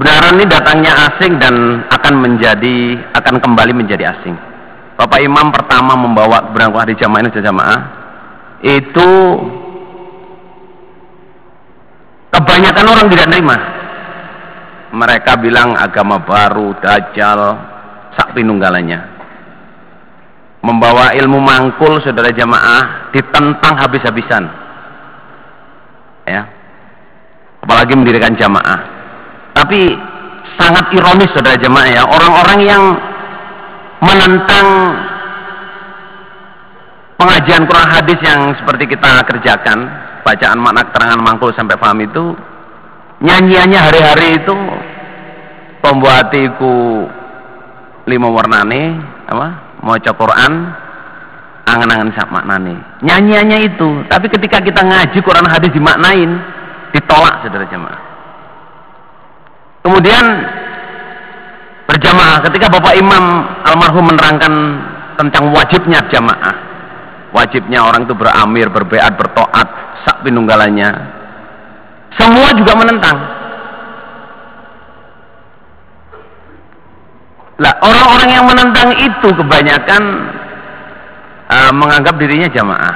Kebenaran ini datangnya asing dan akan kembali menjadi asing. Bapak Imam pertama membawa kebenaran hari jamaah ini jamaah itu kebanyakan orang tidak nerima. Mereka bilang agama baru, dajjal, sak pinunggalannya. Membawa ilmu mangkul, saudara jamaah, ditentang habis-habisan. Ya. Apalagi mendirikan jamaah. Tapi sangat ironis saudara jemaah ya, orang-orang yang menentang pengajian Quran hadis yang seperti kita kerjakan, bacaan makna keterangan mangkul sampai paham itu, nyanyiannya hari-hari itu pembuatiku 5 warnane apa maca Quran angan-angan sak maknane, nyanyiannya itu. Tapi ketika kita ngaji Quran hadis dimaknain, ditolak saudara jemaah. Kemudian berjamaah, ketika Bapak Imam almarhum menerangkan tentang wajibnya jamaah, wajibnya orang itu beramir, berbeat, bertoat, sak pinunggalannya, semua juga menentang. Lah orang-orang yang menentang itu kebanyakan menganggap dirinya jamaah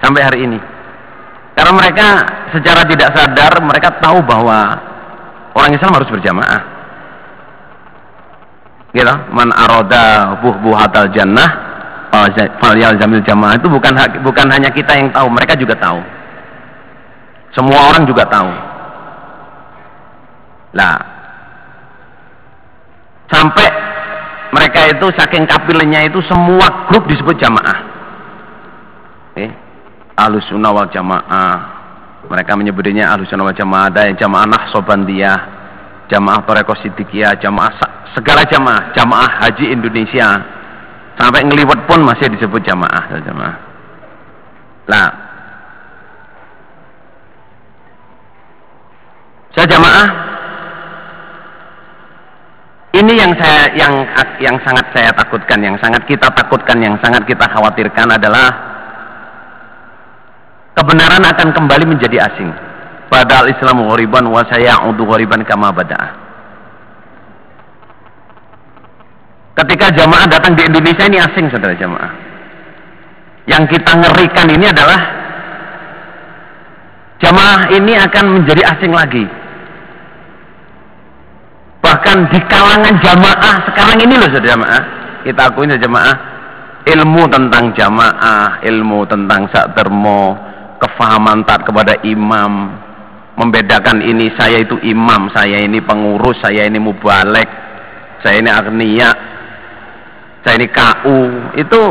sampai hari ini, karena mereka secara tidak sadar mereka tahu bahwa orang Islam harus berjamaah. Gitu. Man aroda buhatal jannah falyalzamil jamaah, itu bukan hanya kita yang tahu, mereka juga tahu. Semua orang juga tahu. Lah, sampai mereka itu saking kapilnya itu semua grup disebut jamaah. Ahlus sunnah wal jamaah. Mereka menyebutnya Ahlus Sunnah wal Jamaah, ada yang jamaah Nahsabandiyah, jamaah Thariqah Siddiqiyah, jamaah segala jamaah haji Indonesia, sampai ngeliwet pun masih disebut jamaah. Nah, saya jamaah ini yang sangat saya takutkan, yang sangat kita takutkan, yang sangat kita khawatirkan adalah kebenaran akan kembali menjadi asing. Padahal Islam ghoriban wa sayaudu ghoriban kama bada'a. Ketika jamaah datang di Indonesia ini asing saudara jamaah. Yang kita ngerikan ini adalah jamaah ini akan menjadi asing lagi. Bahkan di kalangan jamaah sekarang ini loh saudara jamaah, kita akuin saudara jamaah, ilmu tentang jamaah, ilmu tentang sakdermo, kefahaman taat kepada imam, membedakan ini saya itu imam, saya ini pengurus, saya ini mubalek, saya ini agniya, saya ini KU, itu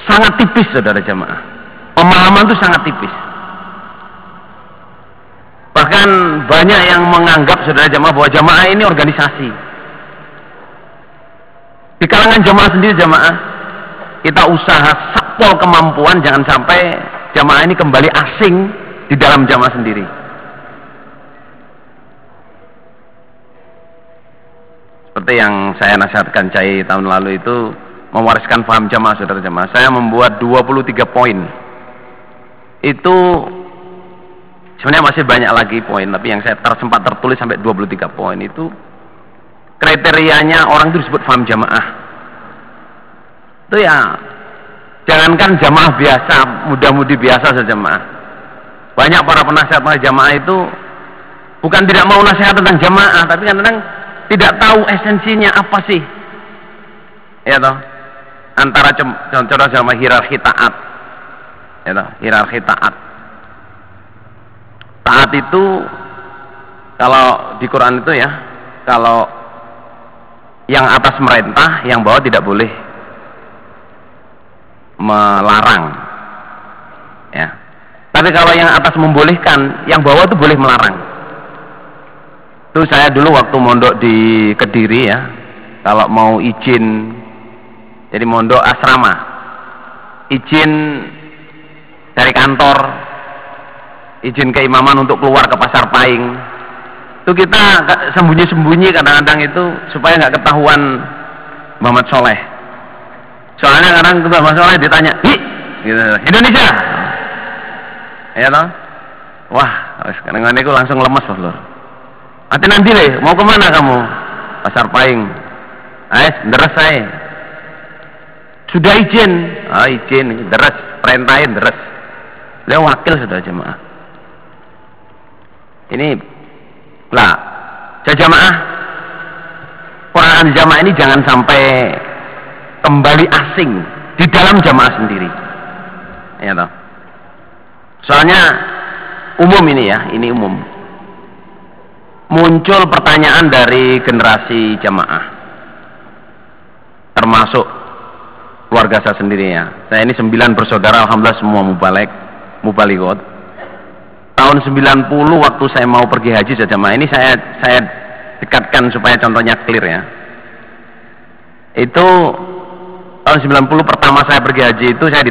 sangat tipis saudara jamaah. Pemahaman itu sangat tipis. Bahkan banyak yang menganggap saudara jamaah bahwa jamaah ini organisasi. Di kalangan jamaah sendiri jamaah, kita usaha sakpol kemampuan jangan sampai jamaah ini kembali asing di dalam jamaah sendiri. Seperti yang saya nasihatkan Cai tahun lalu itu, mewariskan paham jamaah saudara jamaah. Saya membuat 23 poin. Itu sebenarnya masih banyak lagi poin, tapi yang saya sempat tertulis sampai 23 poin itu kriterianya orang itu disebut paham jamaah. Itu ya, jangankan jamaah biasa, muda-mudi biasa saja jamaah. Banyak para penasihat jamaah itu bukan tidak mau nasihat tentang jamaah, tapi kadang-kadang tidak tahu esensinya apa sih. Ya toh, antara contoh sama hierarki taat. Ya toh, hierarki taat. Taat itu kalau di Quran itu ya, kalau yang atas merintah, yang bawah tidak boleh melarang, ya. Tapi kalau yang atas membolehkan, yang bawah itu boleh melarang. Itu saya dulu waktu mondok di Kediri ya, kalau mau izin, jadi mondok asrama, izin dari kantor, izin keimaman untuk keluar ke pasar Paing, itu kita sembunyi-sembunyi kadang-kadang itu supaya nggak ketahuan Muhammad Soleh. Soalnya kadang Muhammad Soleh ditanya, "Hi, gitu, Indonesia." Ya toh? Wah, kadang-kadang itu langsung lemes loh. Ate nanti le, mau kemana kamu? Pasar Paing. Ais, deres saya. Sudah izin. Ah, izin, deres, perintahin deres. Beliau wakil sudah jemaah. Ini lah, jamaah. Peran jamaah ini jangan sampai kembali asing di dalam jamaah sendiri. Ya toh. Soalnya umum ini ya, ini umum. Muncul pertanyaan dari generasi jamaah, termasuk keluarga saya sendiri ya. Saya ini 9 bersaudara, alhamdulillah semua mubalighat. Tahun 90 waktu saya mau pergi haji jamaah ini saya dekatkan supaya contohnya clear ya. Itu tahun 90 pertama saya pergi haji itu saya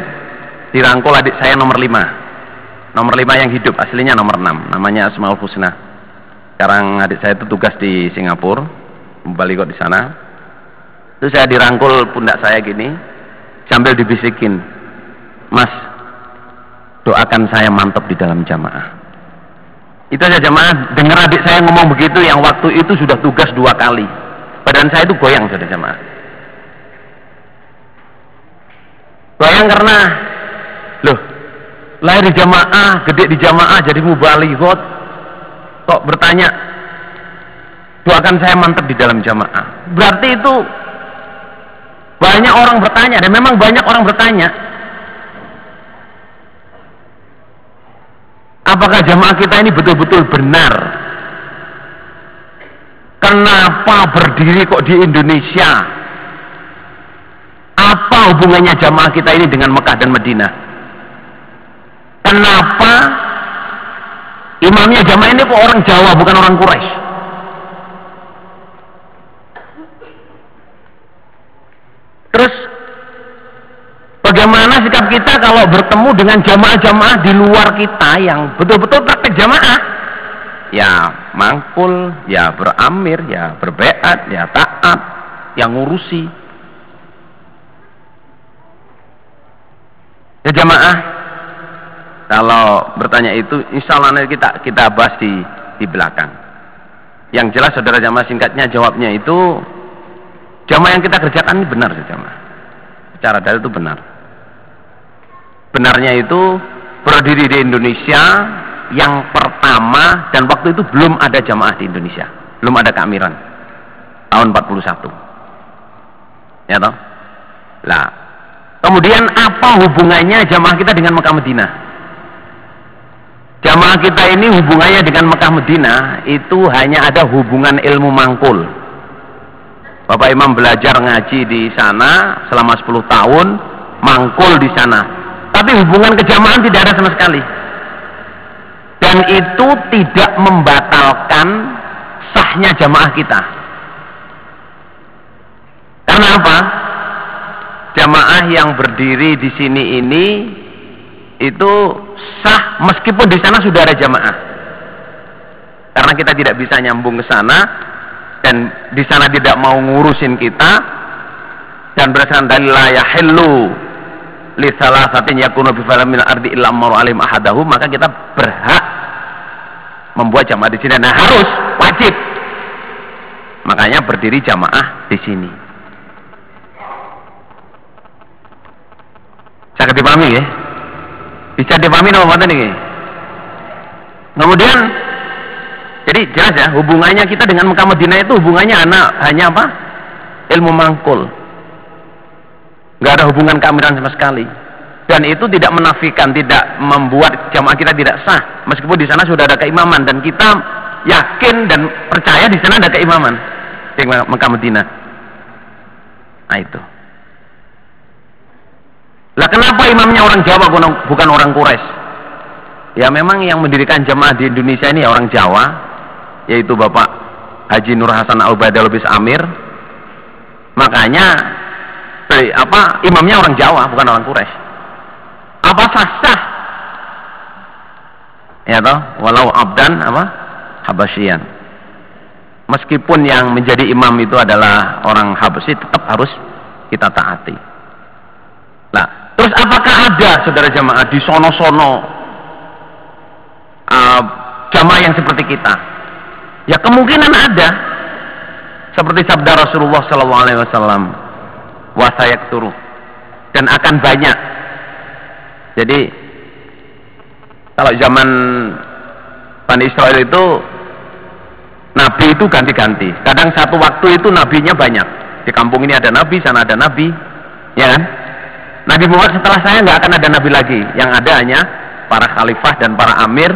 dirangkul adik saya nomor 5. Nomor 5 yang hidup, aslinya nomor 6, namanya Asmaul Husna. Sekarang adik saya itu tugas di Singapura, mubalighat di sana. Itu saya dirangkul pundak saya gini, sambil dibisikin, "Mas, doakan saya mantap di dalam jamaah." Itu aja jamaah, dengar adik saya ngomong begitu yang waktu itu sudah tugas 2 kali. Badan saya itu goyang sudah jamaah. Goyang karena, loh, lahir di jamaah, gede di jamaah, jadi mubalighat, kok bertanya, doakan saya mantap di dalam jamaah. Berarti itu banyak orang bertanya, dan memang banyak orang bertanya, apakah jamaah kita ini betul-betul benar? Kenapa berdiri kok di Indonesia? Apa hubungannya jamaah kita ini dengan Mekah dan Madinah? Kenapa imamnya jamaah ini kok orang Jawa bukan orang Quraisy? Terus bagaimana sikap kita kalau bertemu dengan jamaah-jamaah di luar kita yang betul-betul praktek jamaah? Ya mangkul, ya beramir, ya berbeat, ya taat, yang ngurusi. Ya jamaah, kalau bertanya itu, insya Allah kita bahas di belakang. Yang jelas saudara jamaah, singkatnya jawabnya itu, jamaah yang kita kerjakan ini benar jamaah. Secara dalil itu benar. Benarnya itu berdiri di Indonesia yang pertama, dan waktu itu belum ada jamaah di Indonesia, belum ada keamiran, tahun 41 ya toh. Lah kemudian apa hubungannya jamaah kita dengan Mekah Madinah? Jamaah kita ini hubungannya dengan Mekah Madinah itu hanya ada hubungan ilmu mangkul. Bapak Imam belajar ngaji di sana selama 10 tahun, mangkul di sana. Tapi hubungan kejamahan tidak ada sama sekali. Dan itu tidak membatalkan sahnya jamaah kita. Karena apa? Jamaah yang berdiri di sini ini itu sah meskipun di sana sudah ada jamaah. Karena kita tidak bisa nyambung ke sana dan di sana tidak mau ngurusin kita, dan berdasarkan dalil la yahillu li salasatin yakunu bi falamil ardi illa amaru alim ahadahu, maka kita berhak membuat jamaah di sini. Nah, harus wajib. Makanya berdiri jamaah di sini. Saya dipahami ya? Bisa dipahami apa tadi? Kemudian jadi jelas ya, hubungannya kita dengan Mekah Madinah itu hubungannya hanya apa? Ilmu mangkul. Nggak ada hubungan keamiran sama sekali. Dan itu tidak menafikan, tidak membuat jamaah kita tidak sah, meskipun di sana sudah ada keimaman dan kita yakin dan percaya di sana ada keimaman di Mekah Madinah. Nah itu. Lah kenapa imamnya orang Jawa bukan orang Quraisy? Ya memang yang mendirikan jamaah di Indonesia ini orang Jawa, yaitu Bapak Haji Nur Hasan Al-Ubaidah Lubis Amir. Makanya imamnya orang Jawa bukan orang Quraisy. Apa sah? Ya toh, walau abdan Habasyian. Meskipun yang menjadi imam itu adalah orang Habasyi, tetap harus kita taati. Nah, terus apakah ada saudara jamaah di sono-sono jamaah yang seperti kita, Ya kemungkinan ada. Seperti sabda Rasulullah SAW, wa sayakturu, dan akan banyak. Jadi kalau zaman Bani Israel itu nabi itu ganti-ganti. Kadang satu waktu itu nabinya banyak. Di kampung ini ada nabi, sana ada nabi, ya kan? Nabi Muhammad setelah saya nggak akan ada nabi lagi. Yang ada hanya para khalifah dan para amir,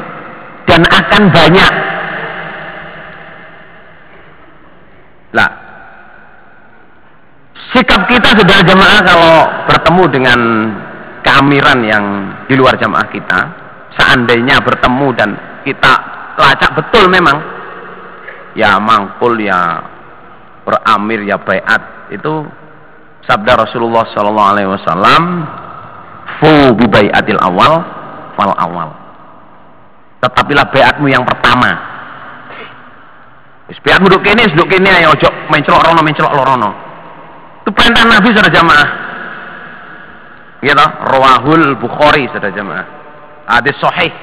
dan akan banyak. Lah, sikap kita saudara jamaah kalau bertemu dengan keamiran yang di luar jamaah kita, seandainya bertemu dan kita lacak betul memang, ya mangkul, ya beramir, ya baiat, itu sabda Rasulullah SAW, fu bi baiatil awal fal awal. Tetapilah baiatmu yang pertama. Wis baiatmu duduk kene ayo ojo mencelok rono. Itu perintah Nabi saudara jamaah. Gitu, Rawahul Bukhari saudara jamaah. Hadis sahih.